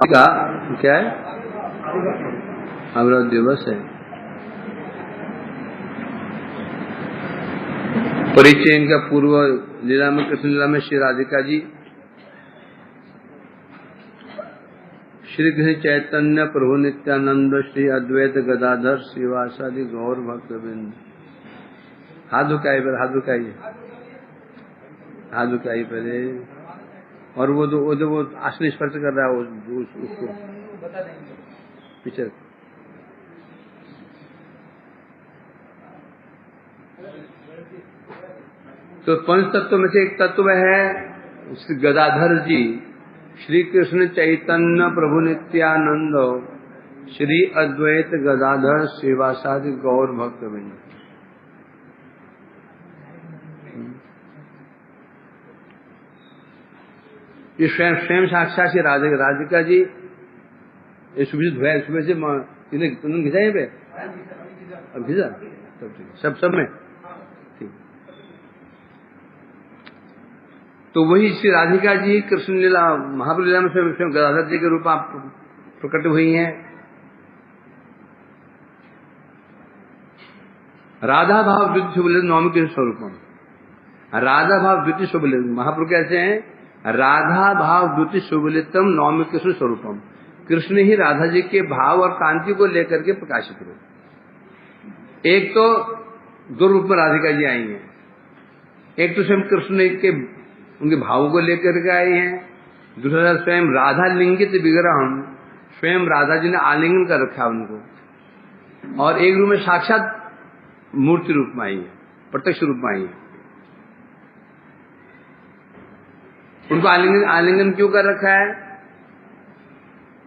का क्या है? अमृत दिवस है। परिचय इनका पूर्व लीला में, कृष्ण लीला में श्री राधिका जी श्री कृष्ण चैतन्य प्रभु नित्यानंद श्री अद्वैत गदाधर श्रीवासादि गौर भक्तवृंद। हाथ झुकाइए पहले, हाथ झुकाइए, हाथ झुकाइए पहले। और वो आसन स्पर्श कर रहा है उसको पीछे। तो पंच तत्व में से एक तत्व है श्री गदाधर जी, श्री कृष्ण चैतन्य प्रभु नित्यानंद श्री अद्वैत गदाधर श्रीवासादि गौर भक्तवृंद। ये स्वयं साक्षात श्री राधिका जी। ये सुबह से तुमने घिसा पे, अब घिसा सब ठीक, सब में ठीक। तो वही श्री राधिका जी कृष्ण लीला महाप्रभु लीला में स्वयं गदाधर जी के रूप आप प्रकट हुई हैं। राधा भाव द्वितीय शुभलिंग नौमी के स्वरूपम। राधा भाव द्वितीय शुभलिंग महाप्रभु कैसे हैं? राधा भाव द्वितीय शुभलितम नौमी कृष्ण स्वरूपम। कृष्ण ही राधा जी के भाव और कांति को लेकर के प्रकाशित हुए। एक तो दो रूप में राधिका जी आई हैं, एक तो स्वयं कृष्ण के उनके भावों को लेकर के आई हैं, दूसरा स्वयं राधा लिंगित विग्रह स्वयं राधा जी ने आलिंगन कर रखा उनको, और एक रूप में साक्षात मूर्ति रूप में आई है, प्रत्यक्ष रूप में आई है। उनको आलिंगन क्यों कर रखा है?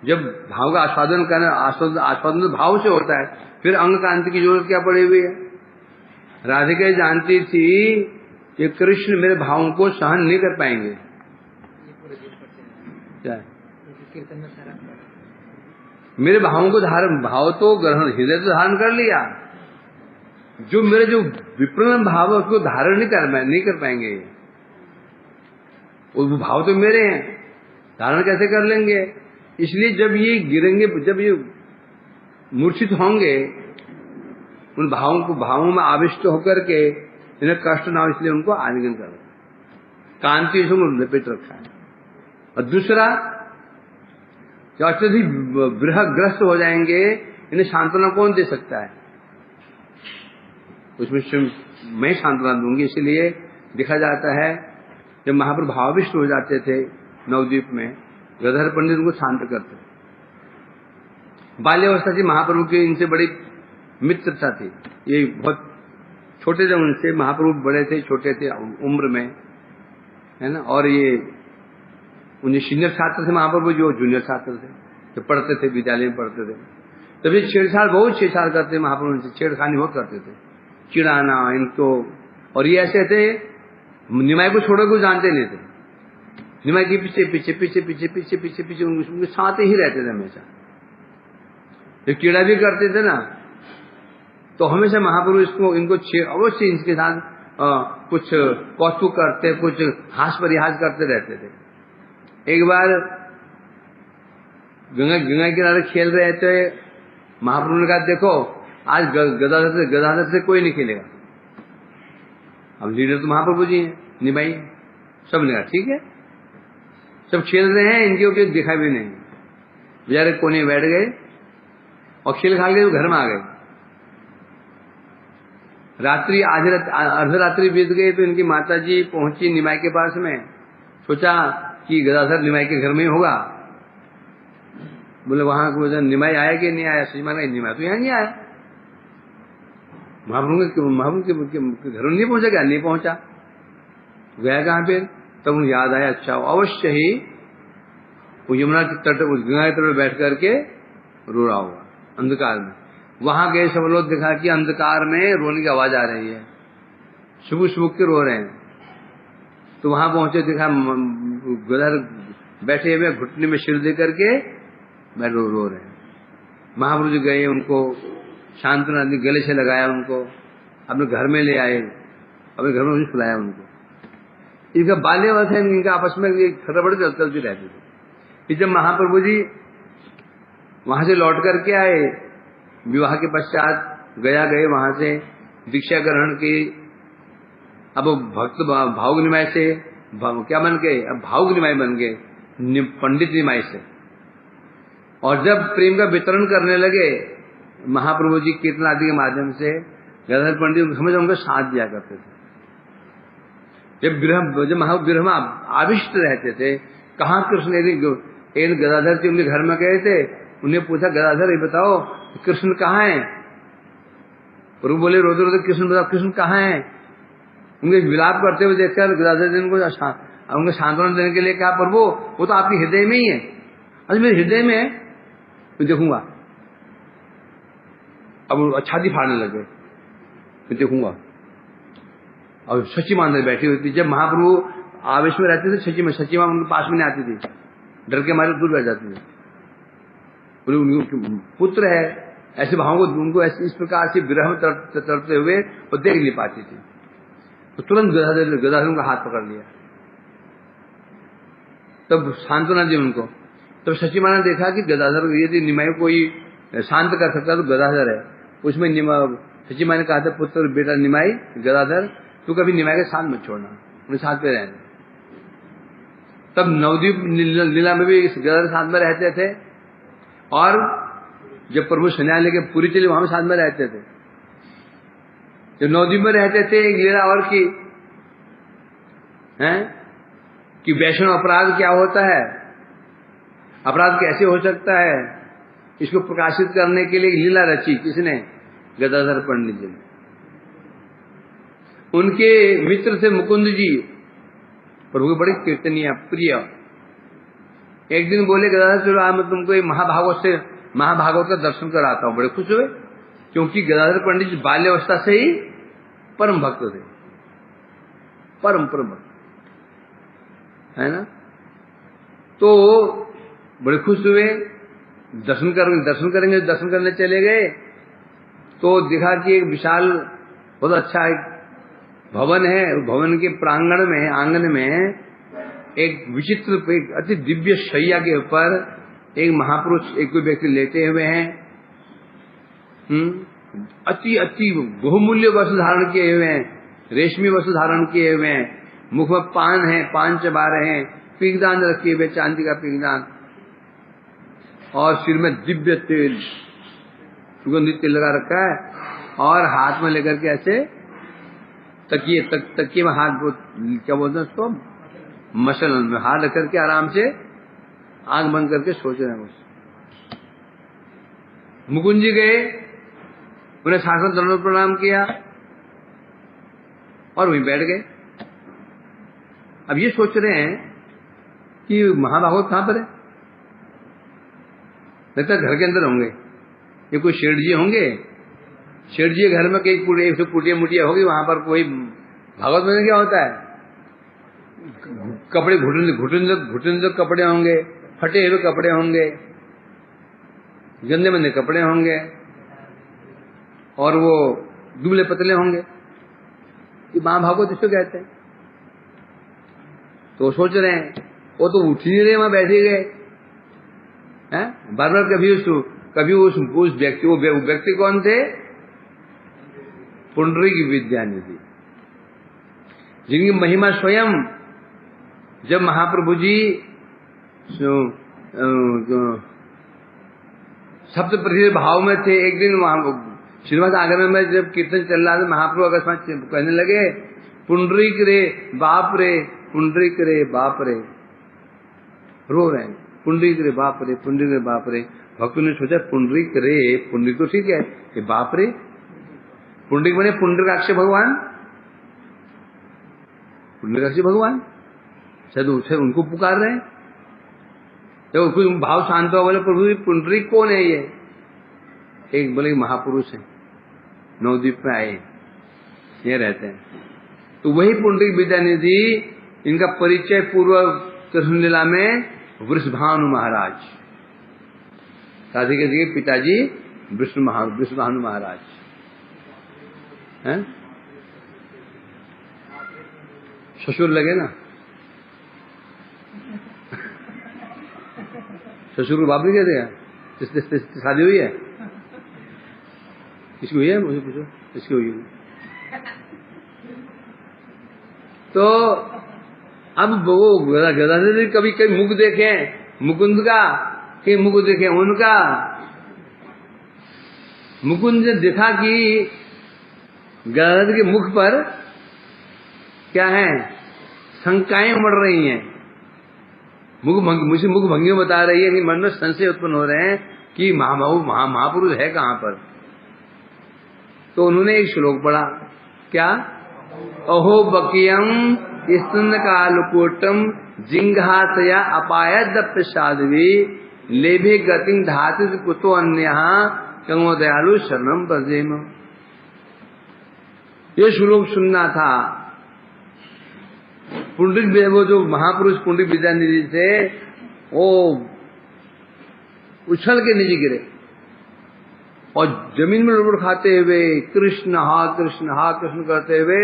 जब भाव का आस्वादन करना, आस्वादन भाव से होता है, फिर अंग कांति की जरूरत क्या पड़ी हुई है? राधिका जानती थी कि कृष्ण मेरे भावों को सहन नहीं कर पाएंगे। क्या मेरे भावों को धारण, भाव तो ग्रहण हृदय तो धारण कर लिया, जो मेरे जो विप्रण भाव है उसको धारण नहीं कर पाएंगे। वो भाव तो मेरे हैं, धारण कैसे कर लेंगे? इसलिए जब ये गिरेंगे, जब ये मूर्छित होंगे, उन भावों में आविष्ट होकर के इन्हें कष्ट ना हो, इसलिए उनको आलिंगन कर कांति से लपेट रखा है। और दूसरा, जो अत्यधिक विरहग्रस्त हो जाएंगे, इन्हें सांत्वना कौन दे सकता है? उसमें मैं सांत्वना दूंगी। इसलिए देखा जाता है जब महाप्रभु भावाविष्ट हो जाते थे नवद्वीप में, गदाधर पंडित उनको शांत करते। बाल्यावस्था से महाप्रभु की इनसे बड़ी मित्रता थी। ये बहुत छोटे थे उनसे, महाप्रभु बड़े थे, छोटे थे उम्र में, है ना। और ये उन्हें सीनियर छात्र थे महाप्रभु, जो जूनियर छात्र थे, जो पढ़ते थे, विद्यालय में पढ़ते थे। तभी बहुत छेड़छाड़ करते महाप्रभु, उनसे छेड़खानी बहुत करते थे, चिढ़ाना इनको। और ये ऐसे थे, निमाई को छोड़कर कुछ जानते नहीं थे। निमाई के पीछे पीछे पीछे पीछे पीछे पीछे पीछे उनके साथ ही रहते थे हमेशा। जब कीड़ा भी करते थे ना, तो हमेशा महाप्रभु इनको अवश्य इनके साथ कुछ कौतुक करते, कुछ हास परिहास करते रहते थे। एक बार गंगा किनारे खेल रहे थे, महाप्रभु ने कहा देखो आज गदाधर से कोई नहीं खेलेगा। अब लीडर तो महाप्रभु जी हैं, निभाई। सब ने कहा ठीक है, सब खेल रहे हैं, इनके ऊपर दिखा भी नहीं। बेचारे कोने बैठ गए और खेल खा के घर में आ गए। रात्रि अर्धरात्रि बीत गई तो इनकी माता जी पहुंची निमाई के पास में। सोचा कि गदाधर निमाई के घर में ही होगा। बोले वहां को निमाई आया कि नहीं आया? सजमान निमाई तो यहाँ नहीं आया। महाप्रभु के घर नहीं पहुंचा क्या? नहीं पहुंचा। गया कहां पे? तब उन्हें याद आया, अच्छा अवश्य ही वो यमुना के तट, उस गंगा के तट बैठ करके रो रहा होगा अंधकार में। वहां गए, सब लोग देखा कि अंधकार में रोने की आवाज आ रही है, सुबह के रो रहे हैं। तो वहां पहुंचे, देखा गदाधर बैठे हुए घुटने में सिर दे करके रो रहे हैं। महाप्रभु जी गए, उनको सांत्वना दी, गले से लगाया, उनको अपने घर में ले आए, अपने घर में सुलाया उनको। इनका बाल्यावस्था, इनका आपस में एक खतरबड़ी चलती रहती थी। जब महाप्रभु जी वहां से लौट करके आए, विवाह के पश्चात गया गए, वहां से दीक्षा ग्रहण की। अब भक्त भावुक निमाय से क्या बन गए, अब भावुक निमाय बन गए, पंडित निमाय से। और जब प्रेम का वितरण करने लगे महाप्रभु जी कीर्तन आदि के माध्यम से, गदाधर पंडित हमेशा उनको साथ दिया करते थे। जब महाविरह आविष्ट रहते थे, कहाँ कृष्ण, एक गदाधर जी उनके घर में गए थे, उन्हें पूछा गदाधर ये बताओ कृष्ण कहाँ है? प्रभु बोले रोते रोते कृष्ण बताओ कृष्ण कहाँ है? उनके विलाप करते हुए देखकर गदाधर जी उनको सांत्वना देने के लिए कहा, प्रभु वो तो आपके हृदय में ही है। अरे मेरे हृदय में है, मैं देखूंगा। अब छाती फाड़ने लगे, मैं देखूंगा। और सच्ची मां बैठी हुई थी। जब महाप्रभु आवेश में रहते थे, सच्ची मां उनके पास में नहीं आती थी, डर के मारे दूर बैठ जाती थी। बोले उनके पुत्र है, ऐसे भावों को उनको इस प्रकार से विरह में तड़पते हुए वो देख नहीं पाती थी। तो तुरंत गदाधर उनका हाथ पकड़ लिया, तब सांत्वना दी उनको। तब सच्ची मां ने देखा कि गदाधर यदि निमाई कोई शांत कर सकता तो गदाधर है। उसमें सच्ची मां ने कहा था, पुत्र बेटा निमाई गदाधर तू कभी निमाई के साथ मत छोड़ना, उन्हें साथ में रहना। तब नवद्वीप लीला में भी इस गदाधर साथ में रहते थे, और जब प्रभु संन्यास लेके पूरी चली वहां में साथ में रहते थे। जब नवद्वीप में रहते थे, एक लीला और की है कि वैष्णव अपराध क्या होता है, अपराध कैसे हो सकता है, इसको प्रकाशित करने के लिए एक लीला रची। किसने? गदाधर पंडित जी ने। उनके मित्र थे मुकुंद जी, प्रभु के बड़े कीर्तनीय प्रिय। एक दिन बोले गदाधर चलो आज मैं तुमको महाभागवत का दर्शन कराता हूं। बड़े खुश हुए, क्योंकि गदाधर पंडित जी बाल्यावस्था से ही परम भक्त थे, परम भक्त है ना। तो बड़े खुश हुए, दर्शन करने चले गए। तो देखा कि एक विशाल बहुत अच्छा एक भवन है, भवन के प्रांगण में आंगन में एक विचित्र, एक अति दिव्य शैया के ऊपर एक महापुरुष, एक कोई व्यक्ति लेटे हुए हैं। अति बहुमूल्य वस्त्र धारण किए हुए हैं, रेशमी वस्त्र धारण किए हुए हैं, मुख में पान है, पान चबा रहे हैं, पिगदान रखे हुए, चांदी का पिगदान, और सिर में दिव्य तेल, सुगंधित तेल लगा रखा है, और हाथ में लेकर के ऐसे तकिए में हाथ, क्या बोलते हैं उसको, मसल में हाथ रख करके आराम से आंख बंद करके सोच रहे हैं। मुकुंद जी गए, उन्हें साष्टांग दंडवत प्रणाम किया और वहीं बैठ गए। अब ये सोच रहे हैं कि महाभागवत कहां पर है, लगता है घर के अंदर होंगे, ये कोई शेठ जी होंगे, शेठ जी घर में कई कुटिया मुटिया होगी, वहां पर कोई भागवत में क्या होता है, कपड़े घुटन कपड़े होंगे, फटे हुए कपड़े होंगे, गंदे मंदे कपड़े होंगे, और वो दुबले पतले होंगे। ये महाभागवत इसको कहते हैं। तो सोच रहे हैं, वो तो उठ नहीं रहे, वहां बैठे गए हैं। बार बार कभी उस व्यक्ति, वो व्यक्ति कौन थे? पुंडरीक विद्यानिधि, जिनकी महिमा स्वयं, जब महाप्रभु जी सप्त प्रति भाव में थे, एक दिन वहां श्रीमद आगमन में जब कीर्तन चल रहा था, महाप्रभु अकस्मात कहने लगे, पुंडरीक रे बाप रे, पुंडरीक रे बाप रे, रो रहे हैं, पुंडरीक रे बाप रे, पुंडरीक रे बाप रे। भक्तों ने सोचा पुंडरीक रे, पुंडरीक तो ठीक है, ये बाप रे, पुंडरीक बने पुंडरीकाक्ष भगवान, पुंडरीकाक्ष भगवान, शायद उसे उनको पुकार रहे हैं। जब कोई भाव शांत हुआ, बोले प्रभु पुंडरीक कौन है? एक बोले महापुरुष है, नवद्वीप में आए, ये रहते हैं। तो वही पुंडरीक विद्यानिधि, इनका परिचय पूर्व कृष्ण लीला में वृषभानु महाराज, राधिका जी के पिताजी वृषभानु महाराज हैं। ससुर लगे ना, ससुर को बाप नहीं कहते हैं, शादी हुई है? किसकी हुई है? मुझे पूछो, किसकी हुई है? तो अब वो गदाधर कभी कभी मुख देखे मुकुंद का, कि मुख देखे उनका। मुकुंद ने देखा कि गदाधर के मुख पर क्या है, शंकाएं उमड़ रही हैं। मुझे मुख भंगी बता रही है कि मन में संशय उत्पन्न हो रहे हैं कि महापुरुष है कहां पर। तो उन्होंने एक श्लोक पढ़ा, क्या? अहो बकियम स्तन कालकूटम जिंघासया अपायद साध्वी लेभे गति धातु कुतो अन्य कमो दयालु शरणम प्रजेम। ये श्लोक सुनना था। पुंडरिक, वो जो महापुरुष पुंडरिक विद्यानिधि थे, वो उछल के नीचे गिरे और जमीन में लुढ़ खाते हुए कृष्ण हा कृष्ण करते हुए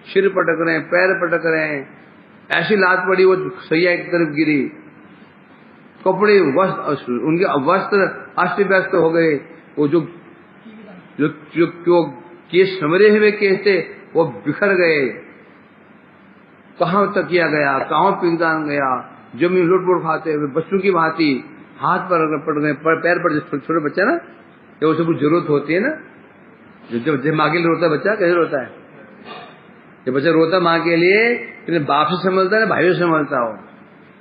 सिर पटक रहे हैं, पैर पटक रहे हैं। ऐसी लात पड़ी, वो सैया एक तरफ गिरी, कपड़े वस्त्र उनके वस्त्र अस्त व्यस्त हो गए। वो जो जो, जो, जो केस समरे हुए केस थे वो बिखर गए। कहाँ तकिया गया, कहाँ पिंगदान गया, जमीन लुट खाते हुए बच्चों की भांति हाथ पर पड़ गए, पैर पर। छोटे बच्चा ना, जब उसे कुछ जरूरत होती है ना, जब माँ के लिए रोता है बच्चा, कैसे रोता है? जब बच्चा रोता माँ के लिए, फिर बाप से संभलता है ना भाइयों से संभलता हो।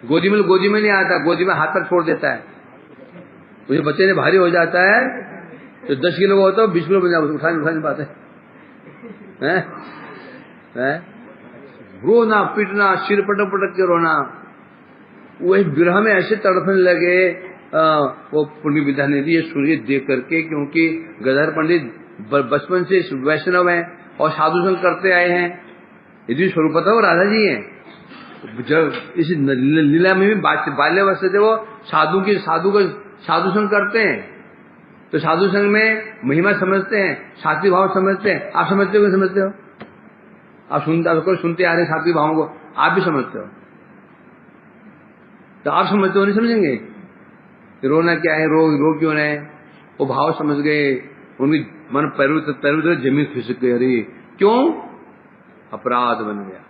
गोदी में नहीं आता, गोदी में हाथ पर छोड़ देता है। मुझे बच्चे ने भारी हो जाता है तो 10 किलो का होता है, 20 किलो बन जाता है, उठा नहीं पाते हैं। रोना पीटना, सिर पटक के रोना। वही विरह में ऐसे तड़पने लगे। वो पुण्य विद्यानिधि ये सुनिए देख करके, क्योंकि गदाधर पंडित बचपन से वैष्णव हैं और साधु संग करते आए हैं। यदि स्वरूपतः वो राधा जी हैं। जब इस लीला में भी बाल्यावस्था से वो साधु संग करते हैं, तो साधु संग में महिमा समझते हैं, सात्विक भाव समझते हैं। आप समझते हो? समझते हो? आप सुनते आ रहे सात्विक भावों को, आप भी समझते हो, तो आप समझते हो, नहीं समझेंगे? रोना क्या है, रो क्यों रहे? वो भाव समझ गए। उनकी मन पैरों जमीन खिसक गई। अरे क्यों? अपराध बन गया।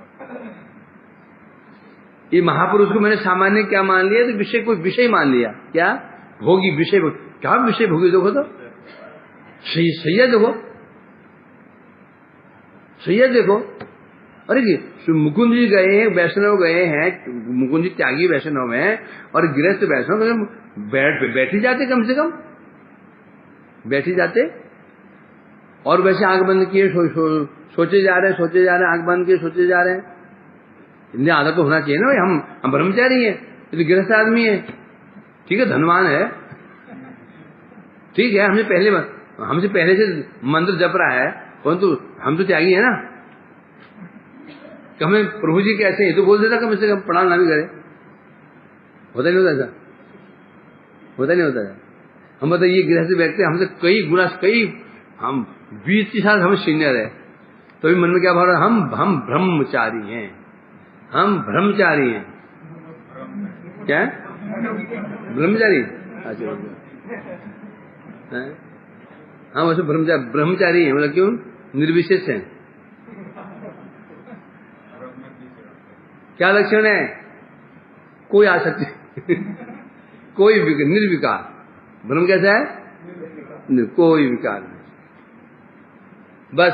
ये महापुरुष को मैंने सामान्य क्या मान लिया, तो विषय कोई विषय मान लिया। क्या भोगी विषय? क्या विषय भोगी? देखो तो सैया देखो, सैया देखो। अरे मुकुंद जी गए हैं, वैष्णव गए हैं, मुकुंद जी त्यागी वैष्णव हैं और गृहस्थ वैष्णव, बैठ ही जाते, कम से कम बैठ ही जाते। और वैसे आंख बंद किए सोचे जा रहे हैं, आंख बंद किए सोचे जा रहे हैं। इतनी आदत तो होना चाहिए ना। हम ब्रह्मचारी हैं, तो गृहस्थ आदमी है, ठीक है, धनवान है, ठीक है, हमसे पहले से मंत्र जप रहा है, परंतु हम तो त्यागी है ना। कि हमें प्रभु जी कैसे हैं तो बोल देता, कम से कम प्रणाम ना भी करे। होता नहीं होता ऐसा? होता नहीं होता है? हम बताइए, ये गृहस्थ व्यक्ति हमसे कई हम 20 साल हम सीनियर है, तो भी मन में क्या भाव रहा है? हम ब्रह्मचारी हैं, हम ब्रह्मचारी हैं। क्या ब्रह्मचारी? अच्छा, हाँ वैसे ब्रह्मचारी है, मतलब क्यों? निर्विशेष है। क्या लक्षण है? कोई आसक्ति कोई निर्विकार। ब्रह्म कैसा है? कोई विकार नहीं। बस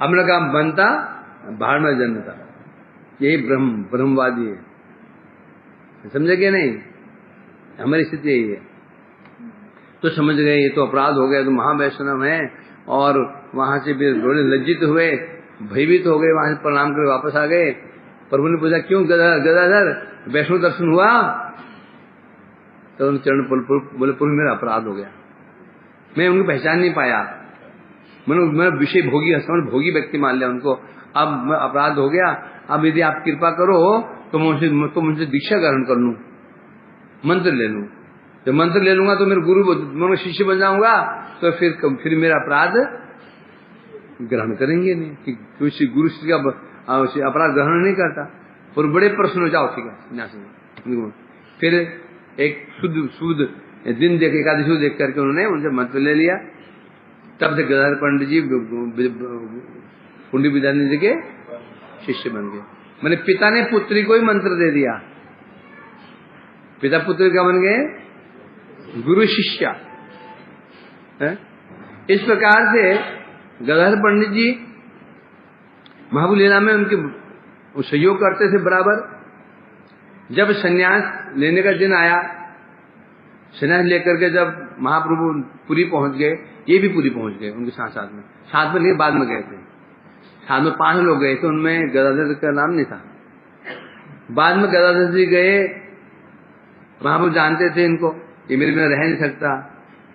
अपना काम बनता, बाहर में जन्मता। यही ब्रह्मवादी है। समझे क्या? नहीं, हमारी स्थिति यही है। तो समझ गए ये तो अपराध हो गया, तो महावैष्णव है। और वहां से भी थोड़े लज्जित हुए, भयभीत हो गए, वहां से प्रणाम कर वापस आ गए। प्रभु ने पूछा, क्यों गदाधर, वैष्णव दर्शन हुआ? तो उन चरण बोले, प्रभु मेरा अपराध हो गया, मैं उनको पहचान नहीं पाया, मैं विषय भोगी व्यक्ति मान लिया उनको। अब अपराध हो गया। अब यदि आप कृपा करो तो मुझसे दीक्षा ग्रहण कर लूं, मंत्र ले लूं। जब मंत्र ले लूंगा तो मेरे मैं शिष्य बन जाऊंगा, तो फिर मेरा अपराध ग्रहण करेंगे नहीं, कि गुरु शिष्य का अपराध ग्रहण नहीं करता। और बड़े प्रश्न हो जाओ, ठीक है, फिर एक शुद्ध दिन देख एकादशी देख करके उन्होंने उनसे मंत्र ले लिया। तब से गदाधर पंडित जी पंडित विद्यानंद जी के शिष्य बन गए। मैंने पिता ने पुत्री को ही मंत्र दे दिया, पिता पुत्री का बन गए गुरु शिष्य। इस प्रकार से गदाधर पंडित जी महाप्रभु लीला में उनके सहयोग करते थे बराबर। जब सन्यास लेने का दिन आया, सन्यास लेकर के जब महाप्रभु पुरी पहुंच गए, ये भी पुरी पहुंच गए उनके साथ साथ में, साथ में नहीं बाद में गए थे, साथ में 5 लोग गए थे, उनमें गदाधर का नाम नहीं था। बाद में गदाधर जी गए, महाप्रभु जानते थे इनको, ये मेरे बिना रह नहीं सकता,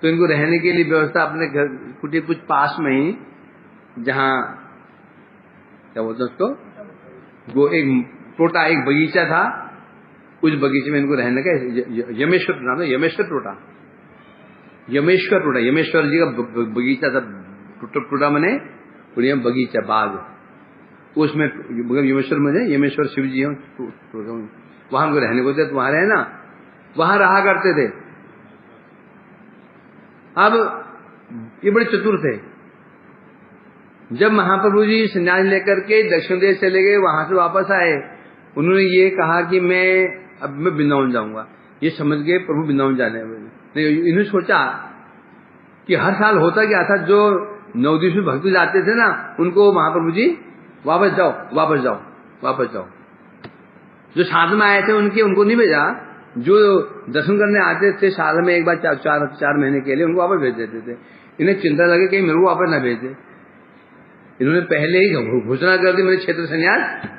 तो इनको रहने के लिए व्यवस्था अपने घर कुछ पास में ही, जहां क्या बोलते उसको, वो एक टोटा, एक बगीचा था, उस बगीचे में इनको रहने का यमेश्वर नाम है, यमेश्वर टोटा, यमेश्वर टोटा, यमेश्वर जी का बगीचा था। टोटा मने बगीचा, बाग, उसमें यमेश्वर में यमेश्वर शिव जी हैं, वहां उनको रहने को थे, तो वहां रहे ना, वहां रहा करते थे। अब ये बड़े चतुर थे। जब महाप्रभु जी संन्यास लेकर के दक्षिण देश चले गए, वहां से वापस आए, उन्होंने ये कहा कि अब मैं वृंदावन जाऊंगा। ये समझ गए प्रभु वृंदावन जाने वाले। इन्होंने सोचा कि हर साल होता क्या था, जो 9 दिवस में भक्ति जाते थे ना, उनको महाप्रभु जी वापस जाओ वापस जाओ वापस जाओ। जो साथ में आए थे उनको नहीं भेजा, जो दर्शन करने आते थे साल में एक बार 4 महीने के लिए, उनको वापस भेज देते थे। इन्हें चिंता लगे कहीं मेरे को वापस ना भेजे। इन्होंने पहले ही घोषणा कर दी, मेरे क्षेत्र संन्यास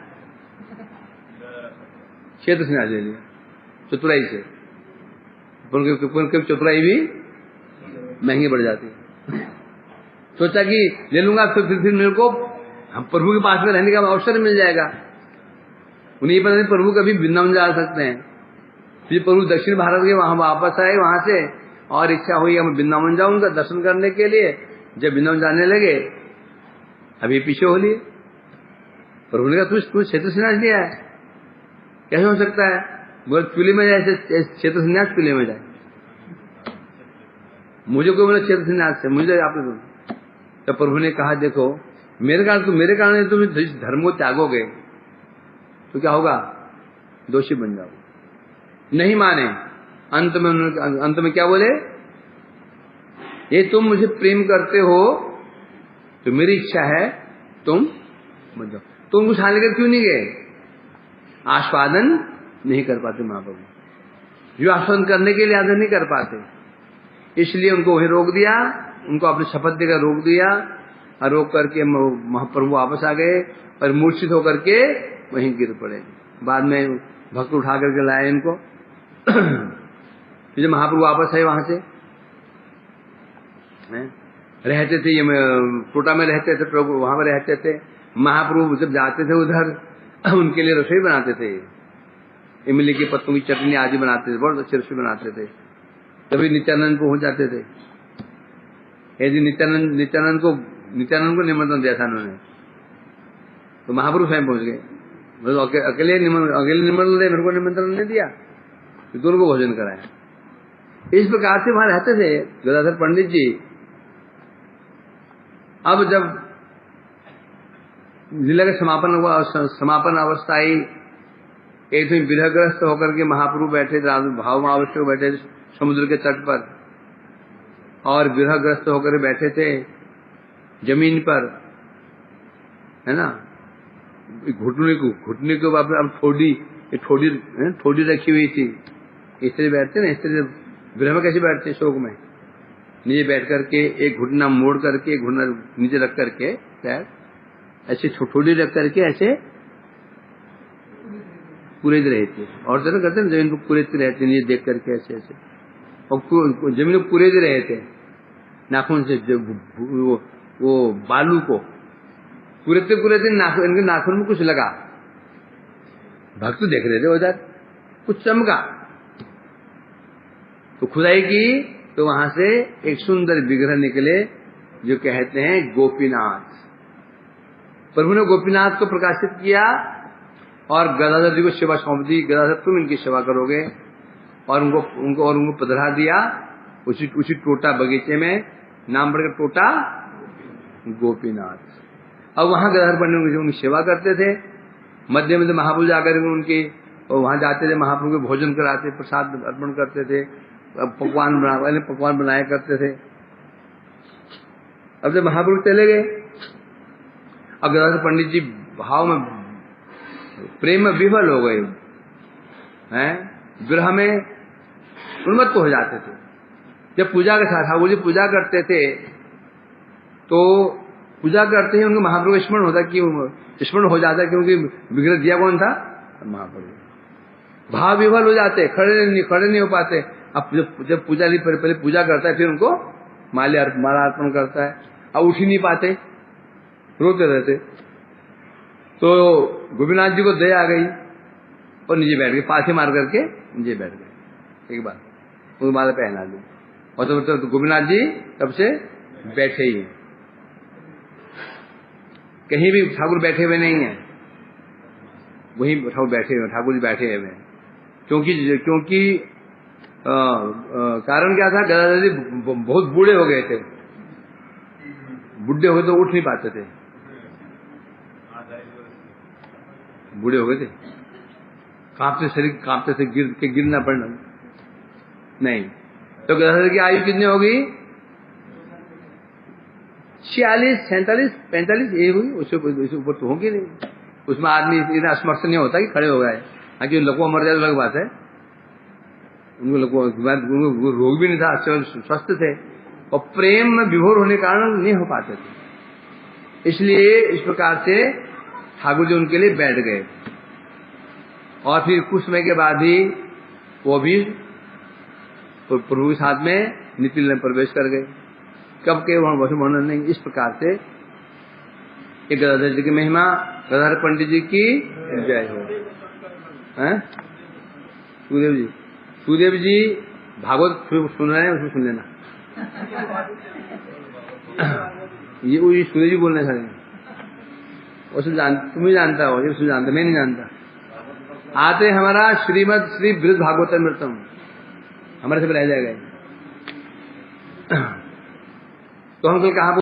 ले लिया चतुराई से। चतुराई भी महंगी बढ़ जाती है। सोचा कि ले लूंगा तो फिर मेरे को हम प्रभु के पास में रहने का अवसर मिल जाएगा। उन्हें ये पता नहीं प्रभु कभी वृंदावन जा सकते हैं। फिर प्रभु दक्षिण भारत के वहां वापस आए, वहां से और इच्छा हुई मैं वृंदावन जाऊंगा दर्शन करने के लिए। जब वृंदावन जाने लगे, अभी पीछे हो लिए। प्रभु ने कहा तू क्षेत्र संन्यास लिया है, कैसे हो सकता है? बोले चूल्हे में जाए, क्षेत्र संन्यास चूल्हे में जाए। मुझे कोई बोला क्षेत्र संन्यास से, मुझे आपने तो प्रभु ने कहा देखो मेरे कारण तुम धर्म को त्यागोगे तो क्या होगा, दोषी बन जाओगे। नहीं माने, अंत में क्या बोले, ये तुम मुझे प्रेम करते हो तो मेरी इच्छा है तुम बन जाओ। तुम कुछ हाल लेकर क्यों नहीं गए? आस्वादन नहीं कर पाते महाप्रभु, जो आस्वादन करने के लिए आदर नहीं कर पाते, इसलिए उनको वहीं रोक दिया। उनको अपने शपथ देकर रोक दिया, और रोक करके महाप्रभु वापस आ गए और मूर्छित होकर के वहीं गिर पड़े। बाद में भक्त उठा करके लाए इनको। जब महाप्रभु वापस आए वहां से, रहते थे ये टोटा में रहते थे प्रभु, वहां पर रहते थे। महाप्रभु जब जाते थे उधर, उनके लिए रसोई बनाते थे, इमली के पत्तों की चटनी आदि बनाते थे, बहुत अच्छी रसोई बनाते थे। तभी नित्यानंद पहुंच जाते थे। यदि नित्यानंद को निमंत्रण दिया था उन्होंने, तो महाप्रभु स्वयं पहुंच गए। अकेले निमंत्रण दे, मेरे को निमंत्रण नहीं दिया, तो दोनों को भोजन कराया। इस प्रकार से वहां रहते थे गदाधर पंडित जी। अब जब लीला का समापन अवस्था आई, एक दिन विरहग्रस्त होकर के महाप्रभु बैठे थे, भाव आवश्यक बैठे समुद्र के तट पर, और विरहग्रस्त होकर बैठे थे जमीन पर, है ना। घुटने के अब ठोडी रखी हुई थी। स्त्री बैठते ना, स्त्री विरह में कैसे बैठते, शोक में नीचे बैठ करके एक घुटना मोड़ करके, एक घुटना नीचे रख करके, ऐसे ठोडी रख करके ऐसे पूरे रहती है। और जरा करते ना जमीन को पूरे रहते, नीचे देख करके ऐसे ऐसे, और जमीन को पूरे रहे थे नाखून से, वो बालू को पूरे इनके नाखून में कुछ लगा। भक्त देख रहे थे उधर, कुछ चमका, तो खुदाई की, तो वहां से एक सुंदर विग्रह निकले, जो कहते हैं गोपीनाथ। प्रभु ने गोपीनाथ को प्रकाशित किया और गदाधर जी को सेवा सौंप दी। गदाधर तुम इनकी सेवा करोगे, और उनको पधरा दिया। उसी टोटा बगीचे में नाम पड़ गया टोटा गोपीनाथ। अब वहां गदाधर पंडित उनकी सेवा करते थे, मध्य मध्य महाप्रभु जाकर उनकी वहां जाते थे, महाप्रभु के भोजन कराते, प्रसाद अर्पण करते थे, पकवान बनाया करते थे। अब जब महाप्रभु चले गए, अब गदाधर पंडित जी भाव में प्रेम में विफल हो गए हैं, विरह में उन्मत्त हो जाते थे। जब पूजा के साथ ठाकुर जी पूजा करते थे तो पूजा करते ही उनको महाप्रभु का स्मरण होता, कि स्मरण हो जाता, क्योंकि विग्रह दिया कौन था? महाप्रभु। भाव विफल हो जाते, खड़े नहीं हो पाते। अब जब पूजा नहीं, पहले पूजा करता है, फिर उनको माला अर्पण करता है, अब उठ ही नहीं पाते, रोते रहते। तो गोपीनाथ जी को दया आ गई और नीचे बैठ गए, पाछे मार करके नीचे बैठ गए। एक बार उनको माला पहना दी, और तो गोपीनाथ जी तब से बैठे ही हैं, कहीं भी ठाकुर बैठे हुए नहीं है, वहीं ठाकुर बैठे हुए, ठाकुर जी बैठे हुए हैं। क्योंकि कारण क्या था? गदाधर जी बहुत बूढ़े हो गए थे, बुढ़े हो गए तो उठ नहीं पाते थे, बूढ़े हो गए थे, कांपते शरीर, कांपते से गिरना पड़ना नहीं। तो गदाधर की आयु कितनी होगी? 46, 47, 45 ये हुई, उससे ऊपर तो होगी नहीं। उसमें आदमी इतना असमर्थ नहीं होता कि खड़े हो गए। हाँ, कि लकवा मर जाए तो अलग बात है, उनको रोग भी नहीं था, स्वस्थ थे, और प्रेम में विभोर होने के कारण नहीं हो पाते थे। इसलिए इस प्रकार से ठाकुर जी उनके लिए बैठ गए, और फिर कुछ समय के बाद ही वो भी प्रभु के साथ में नितिल में प्रवेश कर गए। कब के वहां वर्णन नहीं। इस प्रकार से एक गदाधर जी की महिमा, गदाधर पंडित जी की जय हो। सुदेव जी भागवत सुन रहे हैं, उसमें सुन लेना। ये सुदेव जी बोलने खड़े, उसे तुम ही जानता हो, ये उसे जानता, मैं नहीं जानता। आते हमारा श्रीमद श्री बृहद भागवतमृतम हमारे से रह जाएगा। तो हम कल कहाँ